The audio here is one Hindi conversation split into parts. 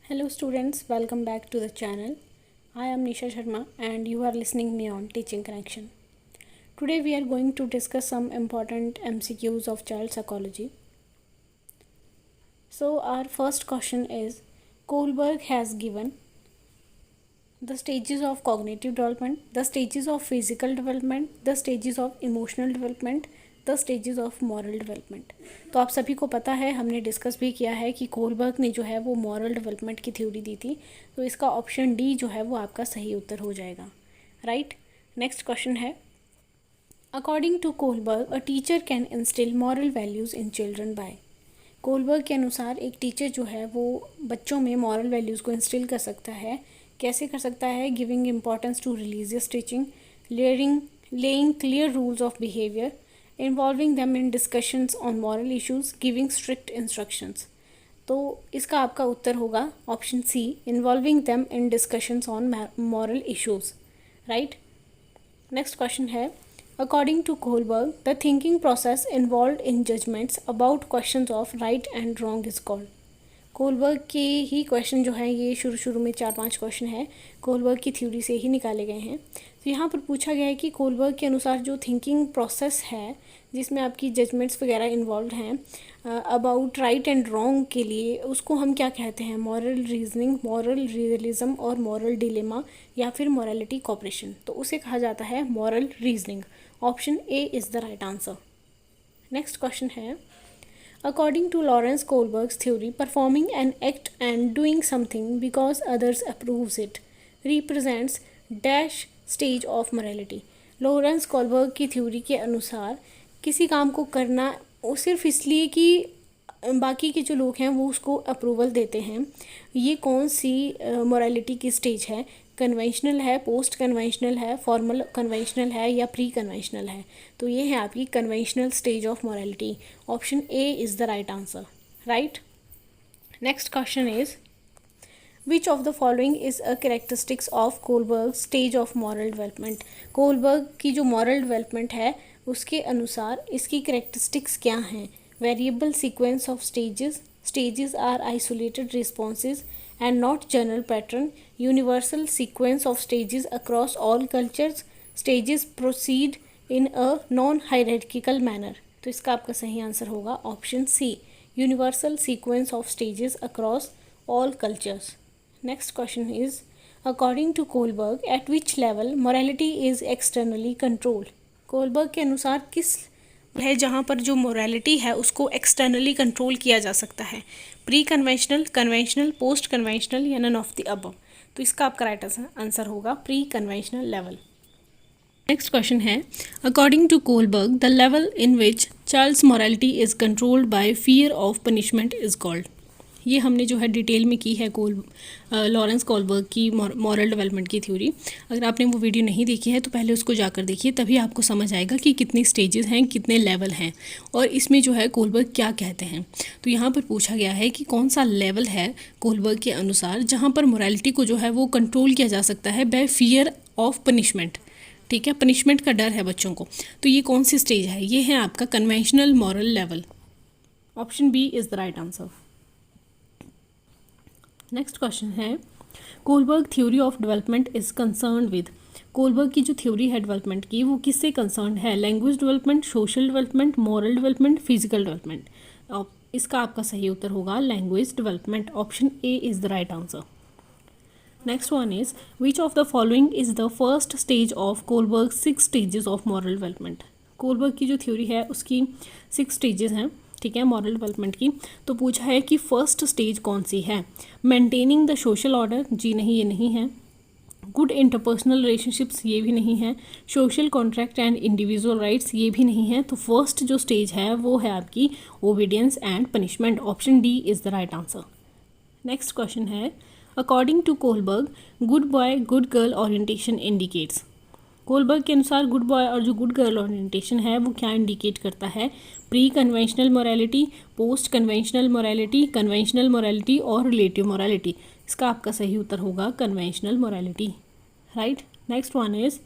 Hello students, welcome back to the channel. I am Nisha Sharma and you are listening me on Teaching Connection. Today we are going to discuss some important MCQs of child psychology. So our first question is, Kohlberg has given the stages of cognitive development, the stages of physical development, the stages of emotional development, the stages of moral development. तो आप सभी को पता है, हमने डिस्कस भी किया है कि कोलबर्ग ने जो है वो मॉरल डेवलपमेंट की थ्योरी दी थी। तो इसका ऑप्शन डी जो है वो आपका सही उत्तर हो जाएगा, राइट। नेक्स्ट क्वेश्चन है, according to Kohlberg a teacher can instil moral values in children by. Kohlberg के अनुसार एक टीचर जो है वो बच्चों में मॉरल वैल्यूज़ को इंस्टिल कर सकता है। कैसे कर सकता है? Giving importance to religious teaching, laying clear rules of behaviour, involving them in discussions on moral issues, giving strict instructions। तो इसका आपका उत्तर होगा option C, involving them in discussions on moral issues, right. Next question है, according to Kohlberg the thinking process involved in judgments about questions of right and wrong is called। Kohlberg के ही क्वेश्चन जो है ये शुरू में 4-5 क्वेश्चन है कोलबर्ग की थ्योरी से ही निकाले गए हैं। तो यहाँ पर पूछा गया है कि कोलबर्ग के अनुसार जो थिंकिंग प्रोसेस है जिसमें आपकी जजमेंट्स वगैरह इन्वॉल्व हैं अबाउट राइट एंड रॉन्ग के लिए, उसको हम क्या कहते हैं? मॉरल रीजनिंग, मॉरल रियलिज्म और मॉरल डिलेमा या फिर मॉरलिटी कॉपरेशन। तो उसे कहा जाता है moral reasoning. Option A is the right answer. Next question है, according to Lawrence Kohlberg's theory, performing an act and doing something because others approves it represents dash stage of morality। Lawrence Kohlberg की थ्योरी के अनुसार किसी काम को करना वो सिर्फ इसलिए कि बाकी के जो लोग हैं वो उसको अप्रूवल देते हैं, ये कौन सी मोरालिटी की स्टेज है? कन्वेंशनल है, पोस्ट कन्वेंशनल है, फॉर्मल कन्वेंशनल है या प्री कन्वेंशनल है? तो ये है आपकी conventional stage of morality. Option A is the right answer, right. Next question is, which of the following is a characteristics of Kohlberg stage of moral development. Kohlberg की जो मॉरल डेवलपमेंट है उसके अनुसार इसकी कैरेक्टरिस्टिक्स क्या हैं? Variable sequence of stages are isolated responses and not general pattern, universal sequence of stages across all cultures, stages proceed in a non-hierarchical manner। तो इसका आपका सही आंसर होगा option C, universal sequence of stages across all cultures. Next question is, according to Kohlberg at which level morality is externally controlled. Kohlberg के अनुसार किस है जहाँ पर जो मोरालिटी है उसको एक्सटर्नली कंट्रोल किया जा सकता है? Pre conventional, conventional, post conventional या नन ऑफ द अबव। तो इसका आपका राइट आंसर होगा pre conventional level. Next question है, according to Kohlberg the level in which child's morality is controlled by fear of punishment is called. ये हमने जो है डिटेल में की है लॉरेंस कोलबर्ग की मॉरल डेवलपमेंट की थ्योरी। अगर आपने वो वीडियो नहीं देखी है तो पहले उसको जाकर देखिए, तभी आपको समझ आएगा कि कितनी स्टेजेस हैं, कितने लेवल हैं और इसमें जो है कोलबर्ग क्या कहते हैं। तो यहाँ पर पूछा गया है कि कौन सा लेवल है कोलबर्ग के अनुसार जहाँ पर मोरालिटी को जो है वो कंट्रोल किया जा सकता है बाय फियर ऑफ पनिशमेंट। ठीक है, पनिशमेंट का डर है बच्चों को। तो ये कौन सी स्टेज है? ये है आपका conventional moral level. Option B is the right answer. Next question है, Kohlberg theory of development is concern with. Kohlberg की जो थ्योरी है डेवलपमेंट की वो किससे कंसर्न है? Language development, social development, moral development, physical development. इसका आपका सही उत्तर होगा language development. Option A is the right answer. Next one is, which of the following is the first stage of Kohlberg 6 stages of moral development. Kohlberg की जो थ्योरी है उसकी 6 स्टेजेस हैं, ठीक है, मॉरल डेवलपमेंट की। तो पूछा है कि फर्स्ट स्टेज कौन सी है? मेंटेनिंग द सोशल ऑर्डर, जी नहीं, ये नहीं है। गुड इंटरपर्सनल रिलेशनशिप्स, ये भी नहीं है। Social contract and individual rights, ये भी नहीं है। तो फर्स्ट जो स्टेज है वो है आपकी obedience and punishment. Option D is the right answer. Next question है, according to Kohlberg good boy good girl orientation indicates. Kohlberg के अनुसार गुड बॉय और जो गुड गर्ल ओरिएंटेशन है वो क्या इंडिकेट करता है? Pre conventional morality, post conventional morality, conventional morality और रिलेटिव मोरालिटी। इसका आपका सही उत्तर होगा conventional morality, right. Next one is,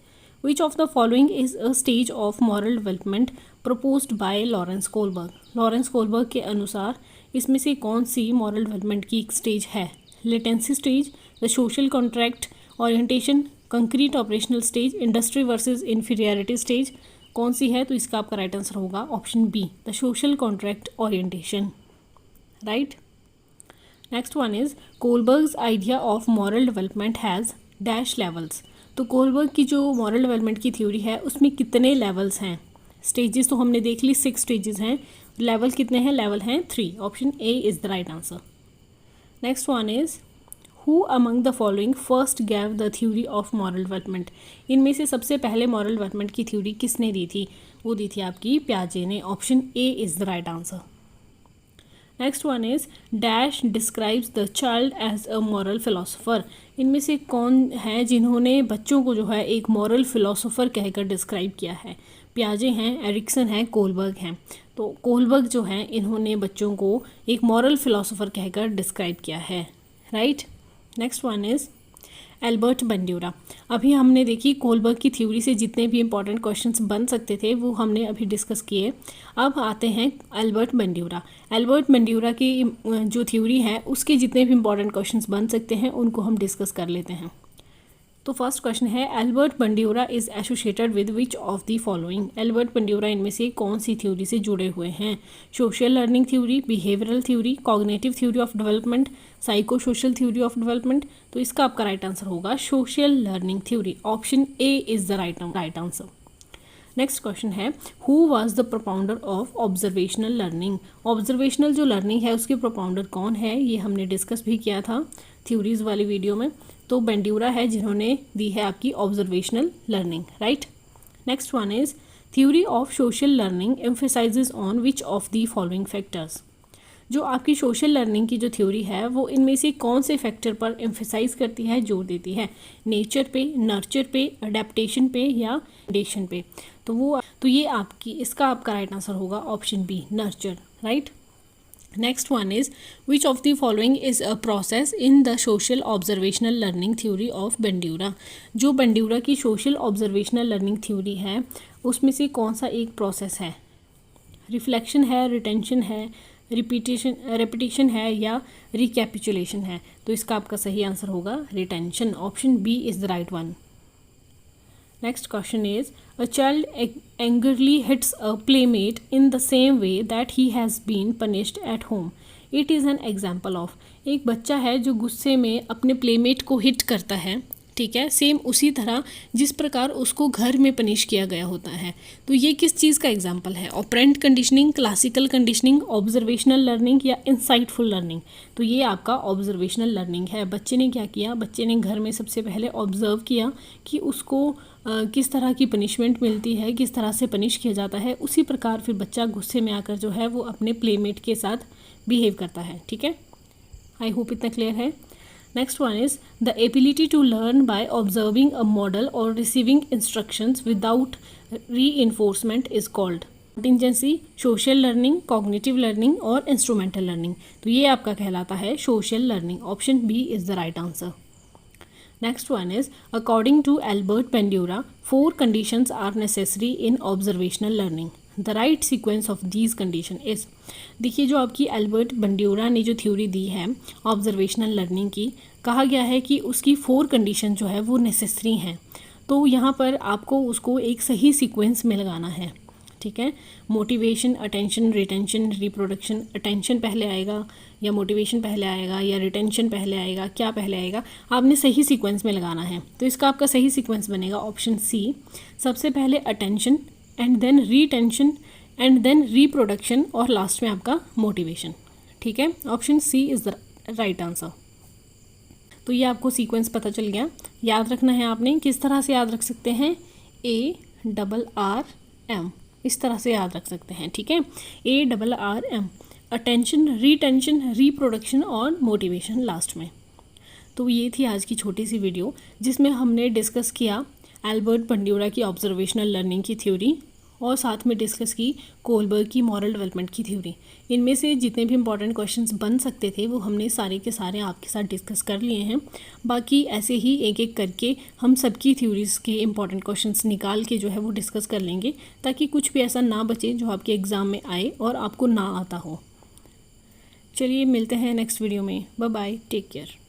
which of the following is a stage of moral development proposed by Lawrence Kohlberg. Lawrence Kohlberg के अनुसार इसमें से कौन सी मॉरल डेवलपमेंट की एक स्टेज है? Latency stage, the social contract, orientation, concrete operational stage, industry versus inferiority stage, कौन सी है? तो इसका आपका राइट आंसर होगा option B, the social contract orientation, right. Next one is Kohlberg's idea of moral development has dash levels. तो कोलबर्ग की जो मॉरल डेवलपमेंट की थ्योरी है उसमें कितने लेवल्स हैं? स्टेजेस तो हमने देख ली, 6 स्टेजेस हैं, लेवल कितने हैं? लेवल हैं 3, option A is the right answer. Next one is who among the following first gave the theory of moral development. इनमें से सबसे पहले मॉरल डेवलपमेंट की थ्योरी किसने दी थी? वो दी थी आपकी पियाजे ने, option A is the right answer. Next one is dash describes the child as a moral philosopher. इनमें से कौन है जिन्होंने बच्चों को जो है एक मॉरल फिलोसोफर कहकर डिस्क्राइब किया है? पियाजे हैं, एरिक्सन हैं, कोलबर्ग हैं। तो कोलबर्ग जो हैं इन्होंने बच्चों को एक मॉरल फिलोसोफर कहकर डिस्क्राइब किया है, right. Next one is Albert Bandura. अभी हमने देखी कोलबर्ग की थ्योरी से जितने भी इंपॉर्टेंट क्वेश्चंस बन सकते थे वो हमने अभी डिस्कस किए। अब आते हैं एल्बर्ट बंड्यूरा। एल्बर्ट बंड्यूरा की जो थ्योरी है उसके जितने भी इंपॉर्टेंट क्वेश्चंस बन सकते हैं उनको हम डिस्कस कर लेते हैं। तो फर्स्ट क्वेश्चन है Albert Bandura is associated with which of the following. Albert Bandura इनमें से कौन सी थ्योरी से जुड़े हुए हैं? Social learning theory, behavioural theory, cognitive theory of development, psycho social theory of development. तो इसका आपका राइट आंसर होगा social learning theory, option A is the right answer. Next question है who was the propounder of observational learning. Observational जो लर्निंग है उसके प्रोपाउंडर कौन है? ये हमने डिस्कस भी किया था थ्योरीज वाली वीडियो में। तो बंड्यूरा है जिन्होंने दी है आपकी observational learning, right. Next one is theory of social learning emphasises on which of the following factors. जो आपकी सोशल लर्निंग की जो थ्योरी है वो इनमें से कौन से फैक्टर पर एम्फेसाइज करती है, जोर देती है? नेचर पे, नर्चर पे, अडेप्टेशन पे या एडेशन पे? तो ये आपकी इसका आपका राइट आंसर होगा option B, nurture, right. Next one is which of the following is a process in the social observational learning theory of Bandura. जो बंड्यूरा की सोशल ऑब्जर्वेशनल लर्निंग थ्योरी है उसमें से कौन सा एक प्रोसेस है? रिफ्लेक्शन है, रिटेंशन है, रेपिटेशन है या रिकैपिचुलेशन है? तो इसका आपका सही आंसर होगा retention, option B is the right one. Next question is a child angrily hits a playmate in the same way that he has been punished at home. It is an example of। एक बच्चा है जो गुस्से में अपने प्लेमेट को हिट करता है, ठीक है, सेम उसी तरह जिस प्रकार उसको घर में पनिश किया गया होता है। तो ये किस चीज़ का एग्जाम्पल है? Operant conditioning, classical conditioning, observational learning या इंसाइटफुल लर्निंग? तो ये आपका ऑब्जर्वेशनल लर्निंग है। बच्चे ने क्या किया? बच्चे ने घर में सबसे पहले ऑब्जर्व किया कि उसको किस तरह की पनिशमेंट मिलती है, किस तरह से पनिश किया जाता है, उसी प्रकार फिर बच्चा गुस्से में आकर जो है वो अपने प्लेमेट के साथ बिहेव करता है, ठीक है। आई होप इतना क्लियर है। Next one is the ability to learn by observing a model और receiving instructions without reinforcement is called contingency, social learning, cognitive learning और इंस्ट्रूमेंटल लर्निंग। तो ये आपका कहलाता है social learning, option B is the right answer. Next one is according to Albert Bandura, 4 conditions are necessary in observational learning. The right sequence of these condition is। देखिए जो आपकी एल्बर्ट बंड्यूरा ने जो थ्योरी दी है ऑब्जर्वेशनल लर्निंग की, कहा गया है कि उसकी 4 कंडीशन जो है वो नेसेसरी हैं। तो यहाँ पर आपको उसको एक सही सीक्वेंस में लगाना है, ठीक है। Motivation, attention, retention, reproduction. Attention पहले आएगा या मोटिवेशन पहले आएगा या रिटेंशन पहले आएगा, क्या पहले आएगा? आपने सही सीक्वेंस में लगाना है। तो इसका आपका सही सीक्वेंस बनेगा ऑप्शन सी, सबसे पहले attention and then retention and then reproduction और लास्ट में आपका मोटिवेशन, ठीक है। Option C is the right answer. तो ये आपको सीक्वेंस पता चल गया। याद रखना है आपने, किस तरह से याद रख सकते हैं? ARRM, इस तरह से याद रख सकते हैं, ठीक है। ARRM, अटेंशन, रिटेंशन, रिप्रोडक्शन और मोटिवेशन लास्ट में। तो ये थी आज की छोटी सी वीडियो जिसमें हमने डिस्कस किया एल्बर्ट बंड्यूरा की ऑब्जर्वेशनल लर्निंग की थ्योरी और साथ में डिस्कस की कोलबर्ग की मॉरल डेवलपमेंट की थ्योरी। इनमें से जितने भी इंपॉर्टेंट क्वेश्चंस बन सकते थे वो हमने सारे के सारे आपके साथ डिस्कस कर लिए हैं। बाकी ऐसे ही एक एक करके हम सबकी थ्योरीज़ के इंपॉर्टेंट क्वेश्चंस निकाल के जो है वो डिस्कस कर लेंगे, ताकि कुछ भी ऐसा ना बचे जो आपके एग्ज़ाम में आए और आपको ना आता हो। चलिए मिलते हैं नेक्स्ट वीडियो में। Bye bye, take care.